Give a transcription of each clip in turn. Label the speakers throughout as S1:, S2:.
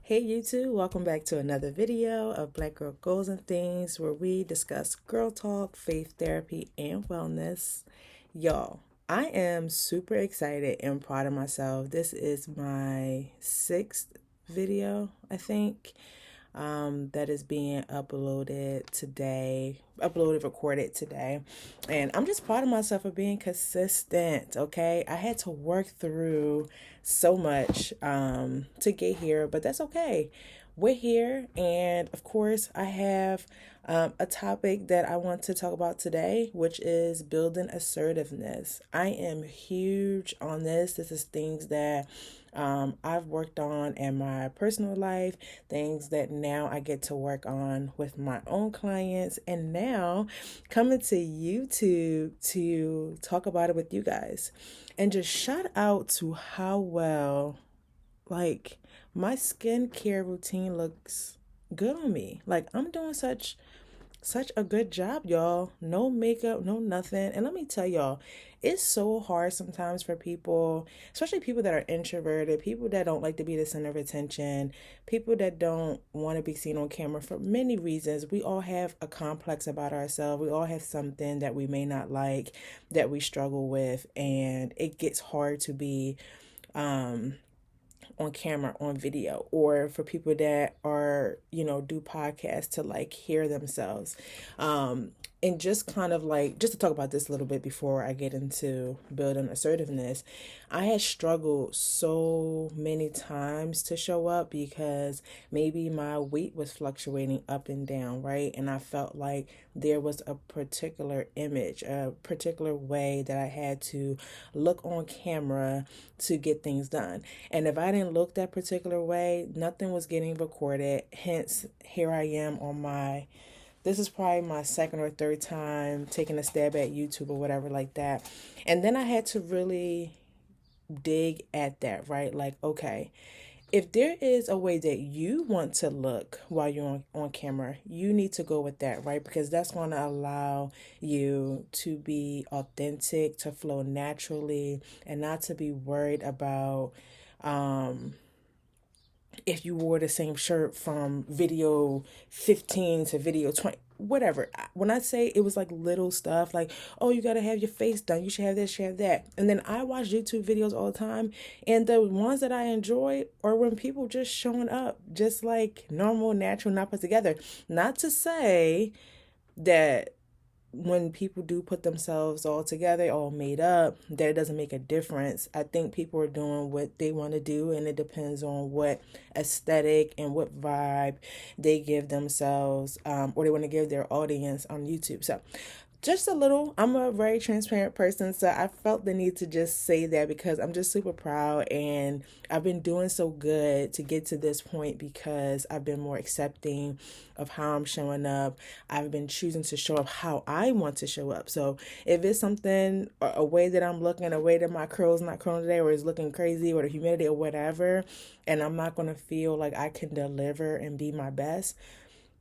S1: Hey YouTube, welcome back to another video of Black Girl Goals and Things where we discuss girl talk, faith therapy, and wellness. Y'all, I am super excited and proud of myself. This is my sixth video, I think, that is being recorded today. And I'm just proud of myself for being consistent, okay? I had to work through so much to get here, but that's okay. We're here, and of course, I have a topic that I want to talk about today, which is building assertiveness. I am huge on this. This is things that I've worked on in my personal life, things that now I get to work on with my own clients, and now coming to YouTube to talk about it with you guys. And just shout out to how well, like, my skincare routine looks good on me. Like, I'm doing such a good job, y'all. No makeup, no nothing. And let me tell y'all, it's so hard sometimes for people, especially people that are introverted, people that don't like to be the center of attention, people that don't want to be seen on camera for many reasons. We all have a complex about ourselves. We all have something that we may not like, that we struggle with, and it gets hard to be on camera, on video, or for people that are, do podcasts to like hear themselves. And just kind of like, just to talk about this a little bit before I get into building assertiveness, I had struggled so many times to show up because maybe my weight was fluctuating up and down, right? And I felt like there was a particular image, a particular way that I had to look on camera to get things done. And if I didn't look that particular way, nothing was getting recorded. Hence, here I am on this is probably my second or third time taking a stab at YouTube or whatever like that. And then I had to really dig at that, right? Like, okay, if there is a way that you want to look while you're on camera, you need to go with that, right? Because that's going to allow you to be authentic, to flow naturally, and not to be worried about if you wore the same shirt from video 15 to video 20, whatever. When I say it was like little stuff, like, oh, you got to have your face done, you should have this, you should have that. And then I watch YouTube videos all the time, and the ones that I enjoy are when people just showing up just like normal, natural, not put together. Not to say that when people do put themselves all together, all made up, that it doesn't make a difference. I think people are doing what they want to do, and it depends on what aesthetic and what vibe they give themselves, or they want to give their audience on YouTube. So just a little, I'm a very transparent person, so I felt the need to just say that because I'm just super proud, and I've been doing so good to get to this point because I've been more accepting of how I'm showing up. I've been choosing to show up how I want to show up. So if it's something, a way that I'm looking, a way that my curl's not curling today, or it's looking crazy, or the humidity or whatever, and I'm not going to feel like I can deliver and be my best,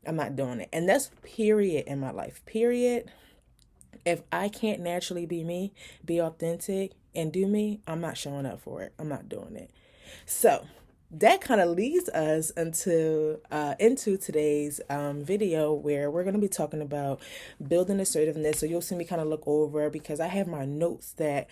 S1: I'm not doing it. And that's period in my life, period. If I can't naturally be me, be authentic, and do me, I'm not showing up for it. I'm not doing it. So that kind of leads us into today's video, where we're going to be talking about building assertiveness. So you'll see me kind of look over because I have my notes that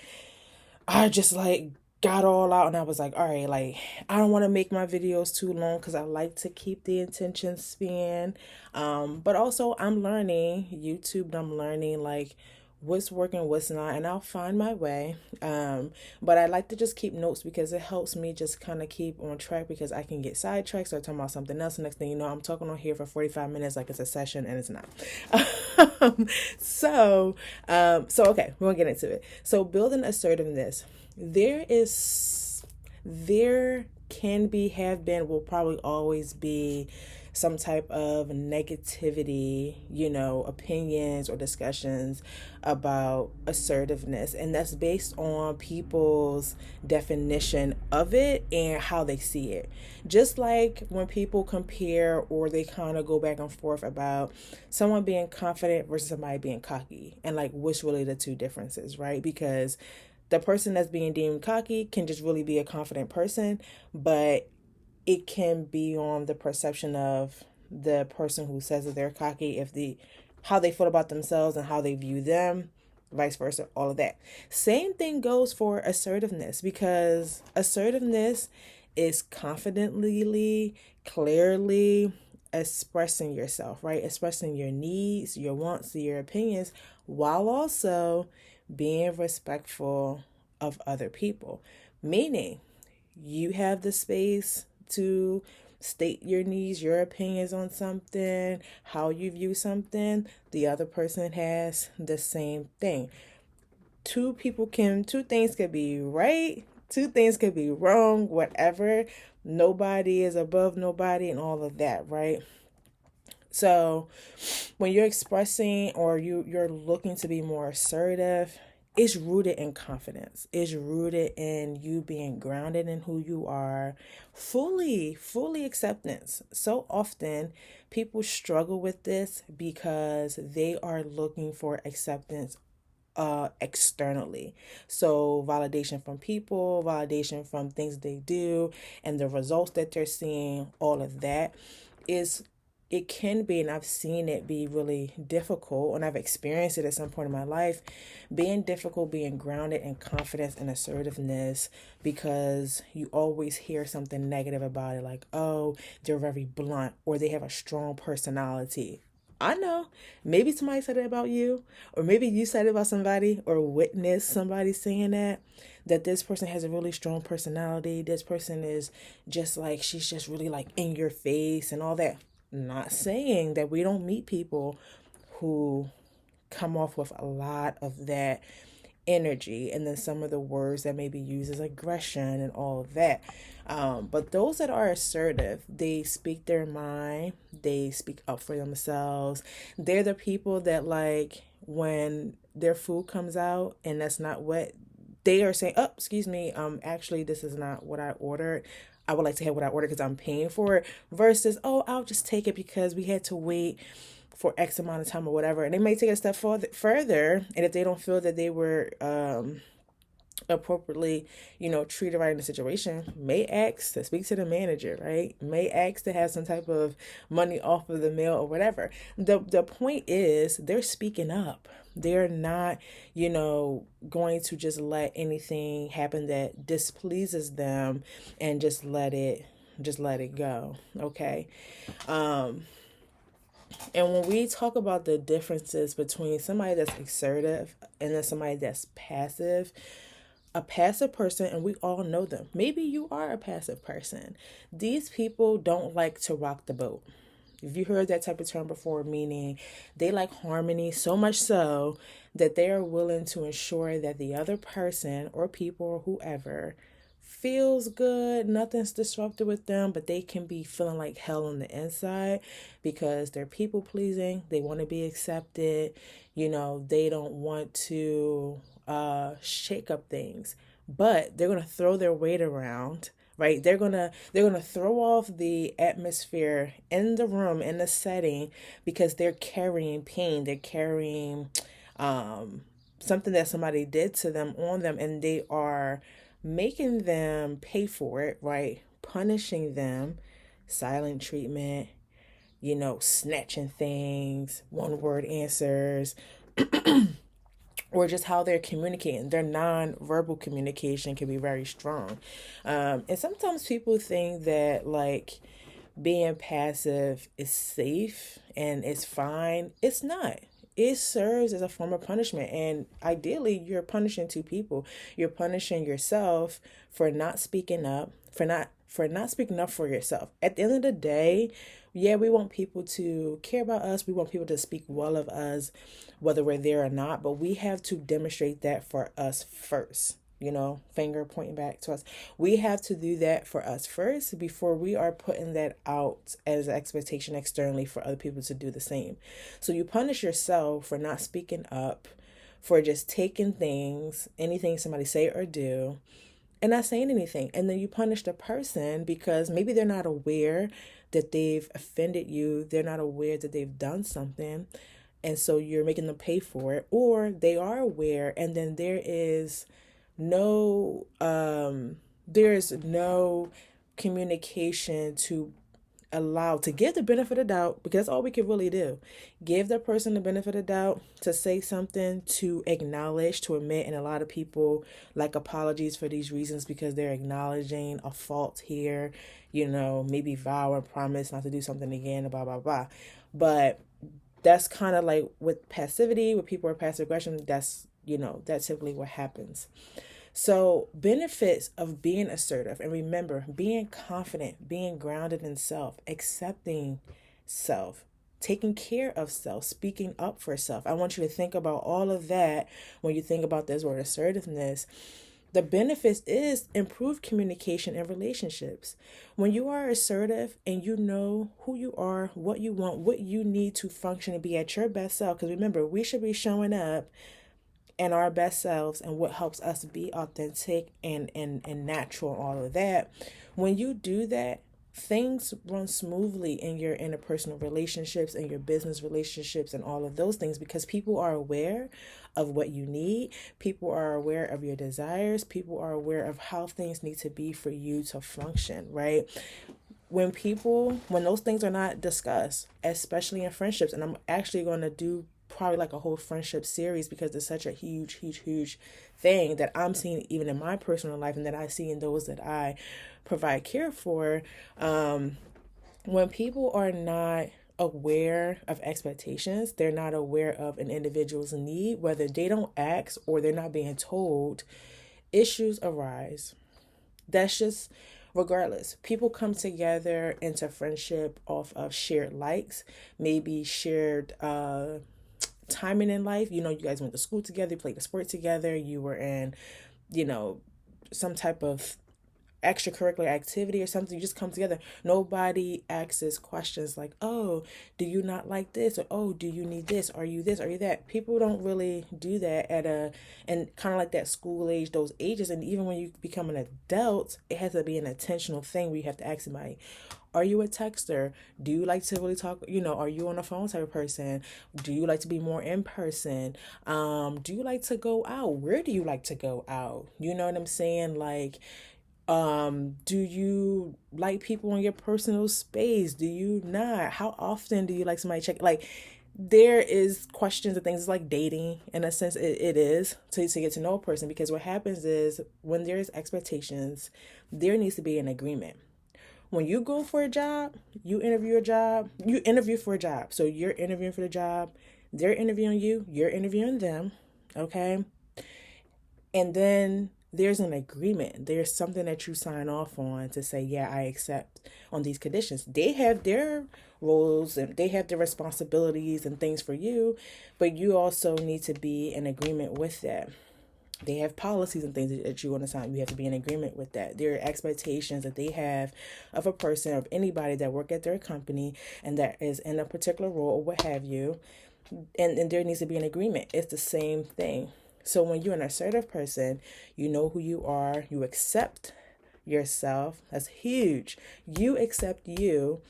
S1: I just like got all out, and I was like, all right, like, I don't want to make my videos too long because I like to keep the attention span. But also I'm learning YouTube, and I'm learning like what's working, what's not, and I'll find my way. But I like to just keep notes because it helps me just kind of keep on track, because I can get sidetracked, start talking about something else. The next thing you know, I'm talking on here for 45 minutes like it's a session, and it's not. So okay, we're gonna get into it. So building assertiveness. There can be, have been, will probably always be some type of negativity, opinions or discussions about assertiveness. And that's based on people's definition of it and how they see it. Just like when people compare, or they kind of go back and forth about someone being confident versus somebody being cocky, and like what's really the two differences, right? Because the person that's being deemed cocky can just really be a confident person, but it can be on the perception of the person who says that they're cocky, if the how they feel about themselves and how they view them, vice versa, all of that. Same thing goes for assertiveness, because assertiveness is confidently, clearly expressing yourself, right? Expressing your needs, your wants, your opinions, while also being respectful of other people. Meaning, you have the space to state your needs, your opinions on something, how you view something. The other person has the same thing. Two things could be right, two things could be wrong, whatever. Nobody is above nobody and all of that, right? So when you're expressing or you're looking to be more assertive, it's rooted in confidence. It's rooted in you being grounded in who you are, fully acceptance. So often people struggle with this because they are looking for acceptance externally. So validation from people, validation from things they do, and the results that they're seeing, all of that is, it can be, and I've seen it be really difficult, and I've experienced it at some point in my life, being difficult, being grounded in confidence and assertiveness, because you always hear something negative about it, like, oh, they're very blunt, or they have a strong personality. I know. Maybe somebody said it about you, or maybe you said it about somebody, or witnessed somebody saying that this person has a really strong personality. This person is just like, she's just really like in your face and all that. Not saying that we don't meet people who come off with a lot of that energy, and then some of the words that may be used as aggression and all of that. But those that are assertive, they speak their mind, they speak up for themselves. They're the people that, like, when their food comes out and that's not what they are saying, oh, excuse me, actually, this is not what I ordered. I would like to have what I ordered because I'm paying for it, versus, oh, I'll just take it because we had to wait for X amount of time or whatever. And they may take it a step further. And if they don't feel that they were appropriately, treated right in the situation, may ask to speak to the manager, right? May ask to have some type of money off of the meal or whatever. The point is, they're speaking up. They're not, going to just let anything happen that displeases them and just let it go. Okay. And when we talk about the differences between somebody that's assertive and then somebody that's passive, a passive person, and we all know them. Maybe you are a passive person. These people don't like to rock the boat. If you heard that type of term before, meaning they like harmony so much so that they are willing to ensure that the other person or people or whoever feels good, nothing's disrupted with them, but they can be feeling like hell on the inside because they're people pleasing. They want to be accepted. They don't want to shake up things, but they're going to throw their weight around, right? They're going to throw off the atmosphere in the room, in the setting, because they're carrying pain. They're carrying something that somebody did to them on them, and they are making them pay for it, right? Punishing them, silent treatment, snatching things, one word answers, or just how they're communicating. Their non-verbal communication can be very strong. And sometimes people think that, like, being passive is safe and it's fine. It's not. It serves as a form of punishment. And ideally, you're punishing two people. You're punishing yourself for not speaking up, for not speaking up for yourself. At the end of the day, yeah, we want people to care about us. We want people to speak well of us, whether we're there or not. But we have to demonstrate that for us first. Finger pointing back to us. We have to do that for us first before we are putting that out as an expectation externally for other people to do the same. So you punish yourself for not speaking up, for just taking anything somebody say or do, and not saying anything. And then you punish the person because maybe they're not aware that they've offended you. They're not aware that they've done something. And so you're making them pay for it. Or they are aware, and then there's no communication to allow to give the benefit of doubt, because that's all we can really do. Give the person the benefit of doubt to say something, to acknowledge, to admit. And a lot of people like apologies for these reasons because they're acknowledging a fault here, maybe vow and promise not to do something again, blah blah blah. But that's kind of like with passivity, with people with passive aggression, that's typically what happens. So, benefits of being assertive, and remember, being confident, being grounded in self, accepting self, taking care of self, speaking up for self. I want you to think about all of that when you think about this word assertiveness. The benefits is improved communication and relationships. When you are assertive and you know who you are, what you want, what you need to function and be at your best self, because remember, we should be showing up and our best selves and what helps us be authentic and natural and all of that. When you do that, things run smoothly in your interpersonal relationships and your business relationships and all of those things, because people are aware of what you need. People are aware of your desires. People are aware of how things need to be for you to function, right? When those things are not discussed, especially in friendships, and I'm actually going to do probably like a whole friendship series because it's such a huge thing that I'm seeing even in my personal life and that I see in those that I provide care for. When people are not aware of expectations, they're not aware of an individual's need, whether they don't ask or they're not being told, issues arise. That's just regardless. People come together into friendship off of shared likes, maybe shared timing in life. You guys went to school together, you played a sport together, you were in, some type of extracurricular activity or something. You just come together. Nobody asks questions like, oh, do you not like this? Or, oh, do you need this? Are you this? Are you that? People don't really do that and kind of like that school age, those ages. And even when you become an adult, it has to be an intentional thing where you have to ask somebody, are you a texter? Do you like to really talk? Are you on a phone type of person? Do you like to be more in person? Do you like to go out? Where do you like to go out? You know what I'm saying? Like, do you like people in your personal space? Do you not? How often do you like somebody check? Like, there is questions and things. It's like dating in a sense. It is to get to know a person, because what happens is when there's expectations, there needs to be an agreement. When you go for a job, you interview for a job. So you're interviewing for the job, they're interviewing you, you're interviewing them, okay? And then there's an agreement. There's something that you sign off on to say, yeah, I accept on these conditions. They have their roles and they have their responsibilities and things for you, but you also need to be in agreement with that. They have policies and things that you want to sign. You have to be in agreement with that. There are expectations that they have of a person or of anybody that work at their company and that is in a particular role or what have you. And there needs to be an agreement. It's the same thing. So when you're an assertive person, you know who you are. You accept yourself. That's huge. You accept you.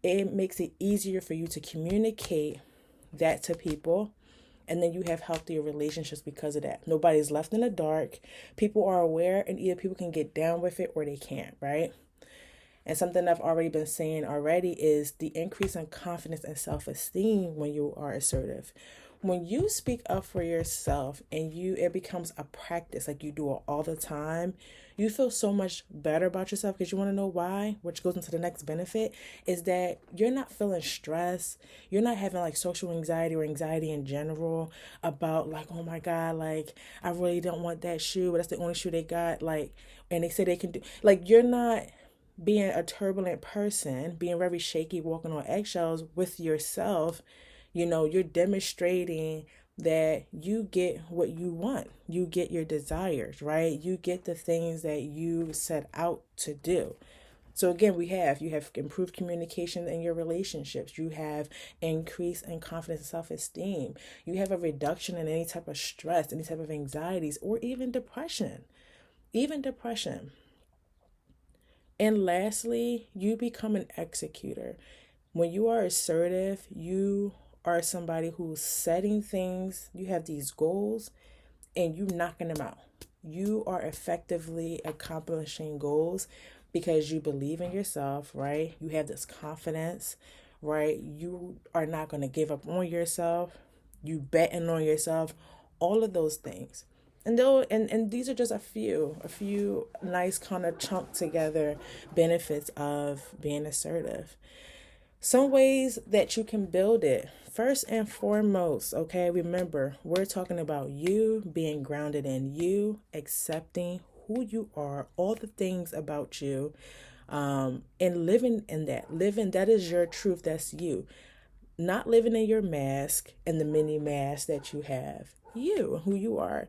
S1: It makes it easier for you to communicate that to people. And then you have healthier relationships because of that. Nobody's left in the dark. People are aware, and either people can get down with it or they can't, right? And something I've already been saying already is the increase in confidence and self-esteem when you are assertive. When you speak up for yourself and it becomes a practice, like you do it all the time, you feel so much better about yourself, because you want to know why, which goes into the next benefit, is that you're not feeling stress. You're not having like social anxiety or anxiety in general about like, oh my God, like I really don't want that shoe, but that's the only shoe they got. Like, and they say they can do, like, you're not being a turbulent person, being very shaky, walking on eggshells with yourself. You're demonstrating that you get what you want. You get your desires, right? You get the things that you set out to do. So again, you have improved communication in your relationships. You have increase in confidence and self-esteem. You have a reduction in any type of stress, any type of anxieties, or even depression. Even depression. And lastly, you become an executor. When you are assertive, you are somebody who's setting things, you have these goals, and you knocking them out. You are effectively accomplishing goals because you believe in yourself, right? You have this confidence, right? You are not going to give up on yourself. You betting on yourself, all of those things. And these are just a few nice kind of chunk together benefits of being assertive. Some ways that you can build it. First and foremost, okay, remember, we're talking about you being grounded in you, accepting who you are, all the things about you, and living in that. Living, that is your truth, that's you. Not living in your mask and the many masks that you have. You, who you are.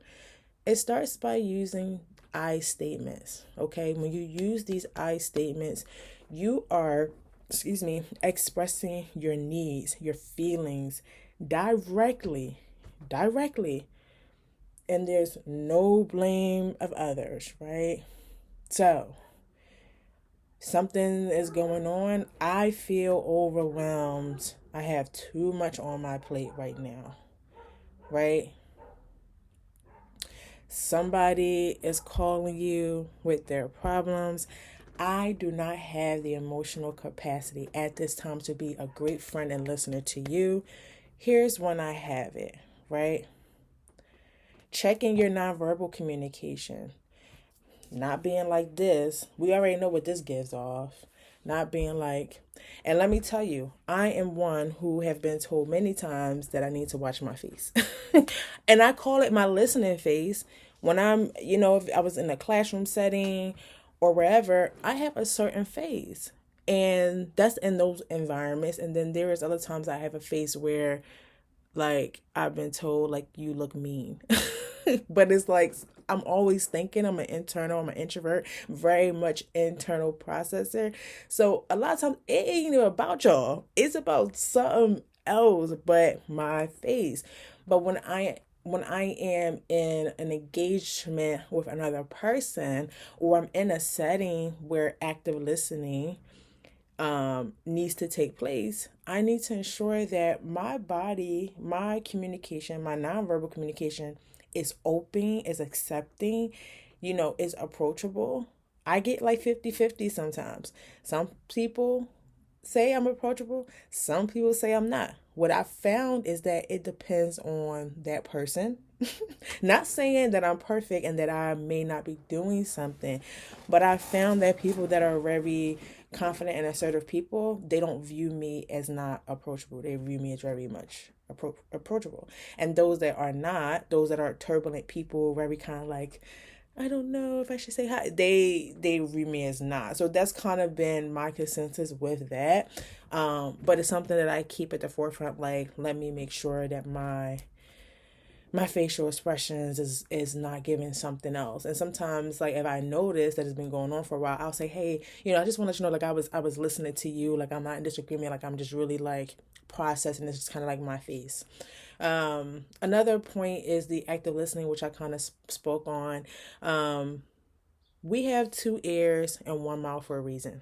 S1: It starts by using I statements. Okay, when you use these I statements, you are, expressing your needs, your feelings directly, directly, and there's no blame of others, right? So, something is going on. I feel overwhelmed. I have too much on my plate right now, right? Somebody is calling you with their problems. I do not have the emotional capacity at this time to be a great friend and listener to you. Here's when I have it, right? Checking your nonverbal communication. Not being like this. We already know what this gives off. Not being like, and let me tell you, I am one who have been told many times that I need to watch my face. And I call it my listening face. When I'm, if I was in a classroom setting or wherever, I have a certain face. And that's in those environments. And then there is other times I have a face where, like, I've been told, like, you look mean. But it's like, I'm always thinking. I'm an introvert, very much internal processor. So a lot of times it ain't even about y'all. It's about something else but my face. But when I am in an engagement with another person, or I'm in a setting where active listening needs to take place, I need to ensure that my body, my communication, my nonverbal communication is open, is accepting, is approachable. I get like 50-50 sometimes. Some people say I'm approachable, some people say I'm not. What I found is that it depends on that person. Not saying that I'm perfect and that I may not be doing something, but I found that people that are very confident and assertive people, they don't view me as not approachable. They view me as very much approachable. And those that are not, those that are turbulent people, very kind of like, I don't know if I should say hi. They view me as not. So that's kind of been my consensus with that. But it's something that I keep at the forefront. Like, let me make sure that my facial expressions is not giving something else. And sometimes, like, if I notice that it's been going on for a while, I'll say, hey, I just want to let you know, like, I was listening to you, like, I'm not in disagreement, like, I'm just really like processing this. It's kind of like my face. Another point is the active listening, which I kind of spoke on. We have two ears and one mouth for a reason.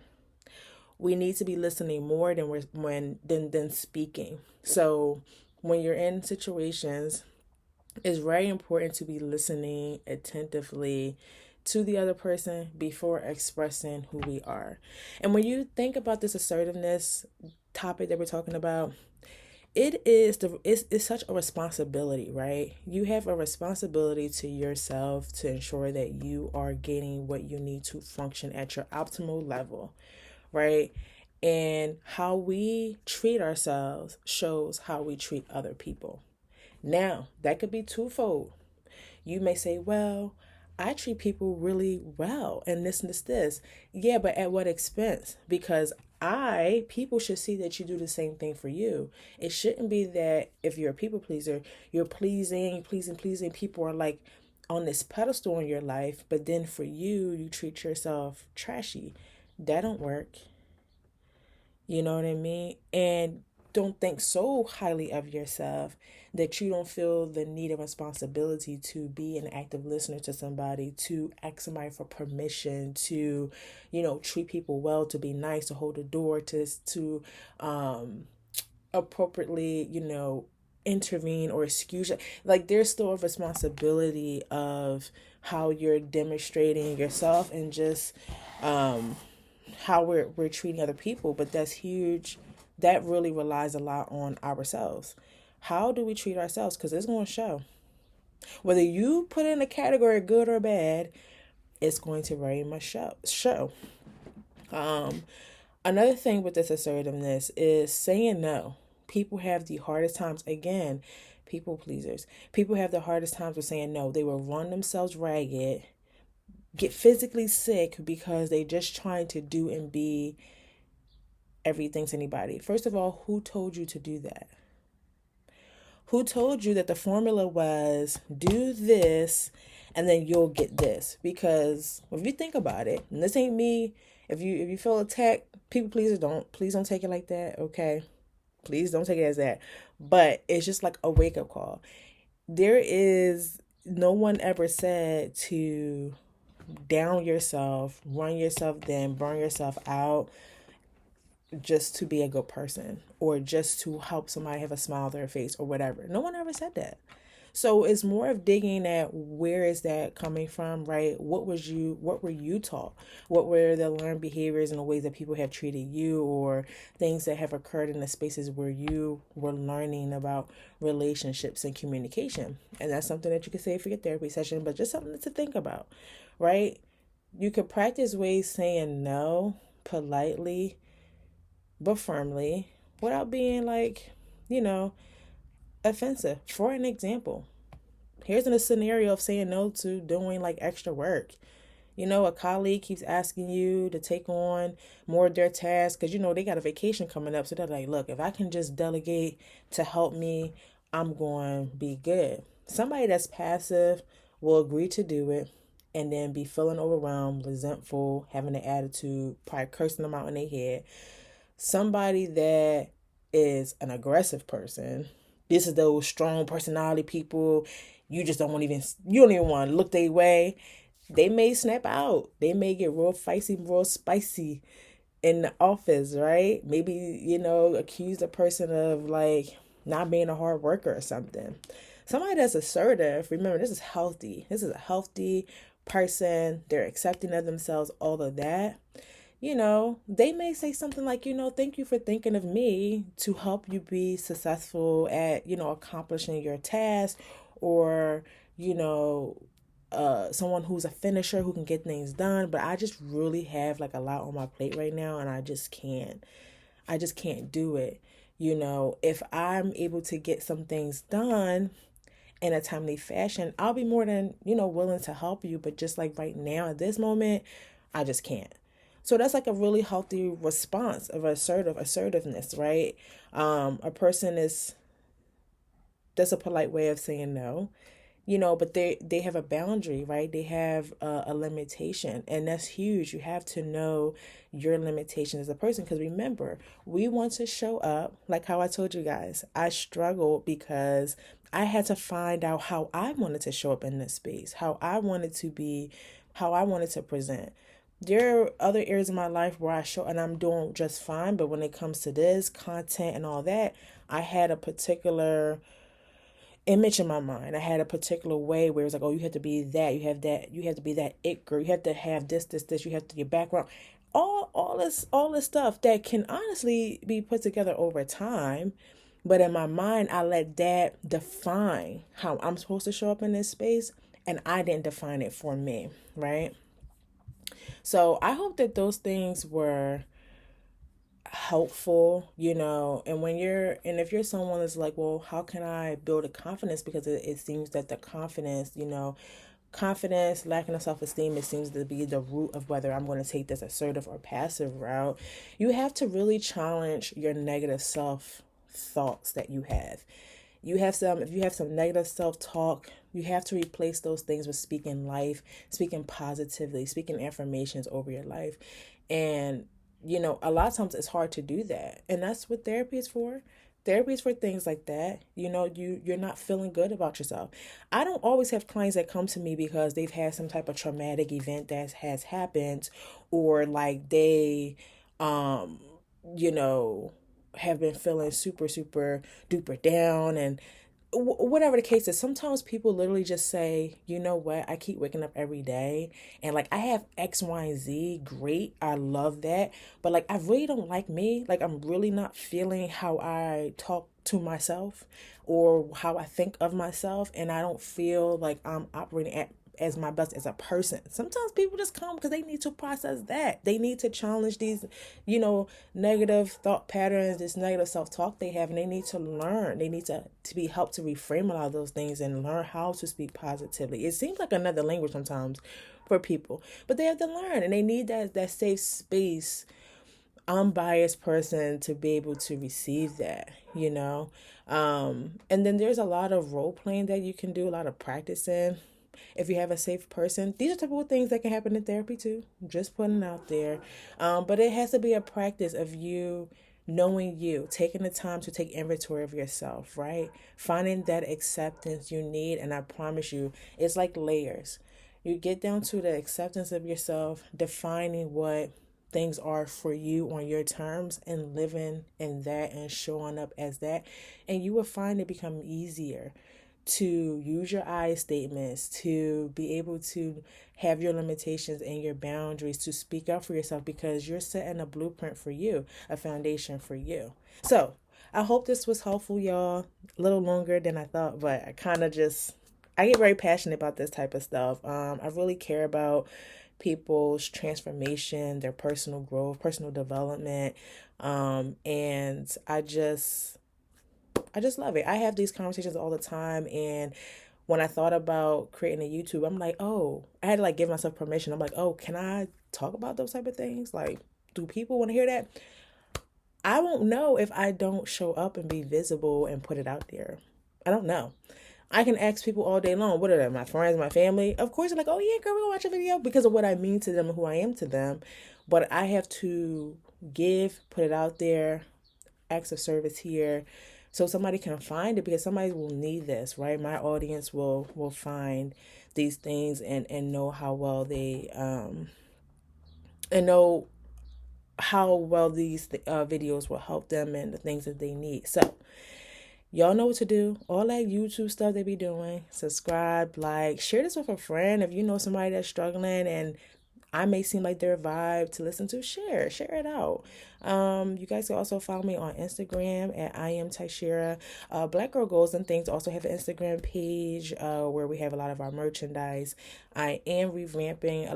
S1: We need to be listening more than speaking. So when you're in situations, it's very important to be listening attentively to the other person before expressing who we are. And when you think about this assertiveness topic that we're talking about, it's such a responsibility, right? You have a responsibility to yourself to ensure that you are getting what you need to function at your optimal level, right? And how we treat ourselves shows how we treat other people. Now, that could be twofold. You may say, well, I treat people really well and this. Yeah, but at what expense? Because people should see that you do the same thing for you. It shouldn't be that if you're a people pleaser, you're pleasing. People are like on this pedestal in your life, but then for you, you treat yourself trashy. That don't work. You know what I mean? And don't think so highly of yourself that you don't feel the need and responsibility to be an active listener to somebody, to ask somebody for permission, to, treat people well, to be nice, to hold the door, to appropriately, intervene or excuse. Like, there's still a responsibility of how you're demonstrating yourself, and just how we're treating other people, but that's huge. That really relies a lot on ourselves. How do we treat ourselves? Because it's going to show. Whether you put in a category good or bad, it's going to very much show. Um, Another thing with this assertiveness is saying no. People have the hardest times, again, people pleasers. People have the hardest times with saying no. They will run themselves ragged, get physically sick because they just trying to do and be everything to anybody. First of all, who told you to do that? Who told you that the formula was do this and then you'll get this? Because if you think about it, and this ain't me, if you feel attacked, people please don't take it like that, okay? Please don't take it as that. But it's just like a wake up call. There is no one ever said to down yourself, run yourself thin, burn yourself out just to be a good person or just to help somebody have a smile on their face or whatever. No one ever said that. So it's more of digging at where is that coming from, right? What were you taught? What were the learned behaviors and the ways that people have treated you, or things that have occurred in the spaces where you were learning about relationships and communication? And that's something that you could say for your therapy session, but just something to think about, right? You could practice ways saying no politely but firmly without being like, you know, offensive. For an example, here's in a scenario of saying no to doing like extra work. A colleague keeps asking you to take on more of their tasks because, they got a vacation coming up. So they're like, look, if I can just delegate to help me, I'm going to be good. Somebody that's passive will agree to do it and then be feeling overwhelmed, resentful, having an attitude, probably cursing them out in their head. Somebody that is an aggressive person, this is those strong personality people, you don't even want to look their way. They may snap out. They may get real feisty, real spicy in the office, right? Maybe, accuse a person of like not being a hard worker or something. Somebody that's assertive, remember, this is healthy. This is a healthy person. They're accepting of themselves, all of that. They may say something like, thank you for thinking of me to help you be successful at, accomplishing your task, or, someone who's a finisher who can get things done. But I just really have like a lot on my plate right now, and I just can't do it. If I'm able to get some things done in a timely fashion, I'll be more than, willing to help you. But just like right now at this moment, I just can't. So that's like a really healthy response of assertiveness, right? A person that's a polite way of saying no, but they have a boundary, right? They have a limitation, and that's huge. You have to know your limitations as a person, because remember, we want to show up like how I told you guys. I struggled because I had to find out how I wanted to show up in this space, how I wanted to be, how I wanted to present. There are other areas of my life where I show and I'm doing just fine, but when it comes to this content and all that, I had a particular image in my mind. I had a particular way where it was like, oh, you have to be that, you have to be that it girl, you have to have this, you have to get background. All this stuff that can honestly be put together over time. But in my mind, I let that define how I'm supposed to show up in this space, and I didn't define it for me, right? So I hope that those things were helpful, and if you're someone that's like, well, how can I build a confidence? Because it seems that the confidence, lacking of self-esteem, it seems to be the root of whether I'm going to take this assertive or passive route. You have to really challenge your negative self thoughts that you have. If you have some negative self-talk, you have to replace those things with speaking life, speaking positively, speaking affirmations over your life. And a lot of times it's hard to do that, and that's what therapy is for. Therapy is for things like that. You're not feeling good about yourself. I don't always have clients that come to me because they've had some type of traumatic event that has happened, or like they you know have been feeling super super duper down, and whatever the case is, sometimes people literally just say, you know what, I keep waking up every day and like I have X, Y, and Z. Great. I love that. But like I really don't like me. Like I'm really not feeling how I talk to myself or how I think of myself. And I don't feel like I'm operating at as my best as a person. Sometimes people just come because they need to process that. They need to challenge these, negative thought patterns, this negative self-talk they have, and they need to learn. They need to be helped to reframe a lot of those things and learn how to speak positively. It seems like another language sometimes for people, but they have to learn and they need that safe space, unbiased person to be able to receive that. And then there's a lot of role playing that you can do, a lot of practicing. If you have a safe person, these are typical things that can happen in therapy too. Just putting it out there. But it has to be a practice of you knowing you, taking the time to take inventory of yourself, right? Finding that acceptance you need. And I promise you, it's like layers. You get down to the acceptance of yourself, defining what things are for you on your terms and living in that and showing up as that. And you will find it become easier to use your I statements, to be able to have your limitations and your boundaries, to speak up for yourself because you're setting a blueprint for you, a foundation for you. So I hope this was helpful, y'all. A little longer than I thought, but I get very passionate about this type of stuff. I really care about people's transformation, their personal growth, personal development. And I just love it. I have these conversations all the time. And when I thought about creating a YouTube, I'm like, oh, I had to like give myself permission. I'm like, oh, can I talk about those type of things? Like, do people want to hear that? I won't know if I don't show up and be visible and put it out there. I don't know. I can ask people all day long, what are they, my friends, my family? Of course, they're like, oh, yeah, girl, we'll watch a video because of what I mean to them and who I am to them. But I have to put it out there, acts of service here so somebody can find it because somebody will need this, right? My audience will find these things and know how well they and know how well these videos will help them and the things that they need. So y'all know what to do. All that YouTube stuff they be doing. Subscribe, like, share this with a friend. If you know somebody that's struggling and I may seem like their vibe to listen to, share it out. You guys can also follow me on Instagram at I am Tyshira. Black Girl Goals and Things also have an Instagram page where we have a lot of our merchandise. I am revamping a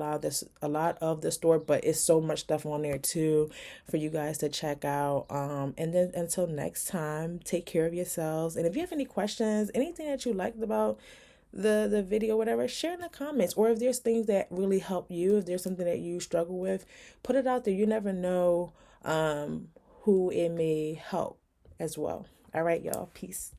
S1: lot of the store, but it's so much stuff on there too for you guys to check out. And then until next time, take care of yourselves. And if you have any questions, anything that you liked about the video, whatever, share in the comments. Or if there's things that really help you, if there's something that you struggle with, put it out there. You never know who it may help as well. All right, y'all. Peace.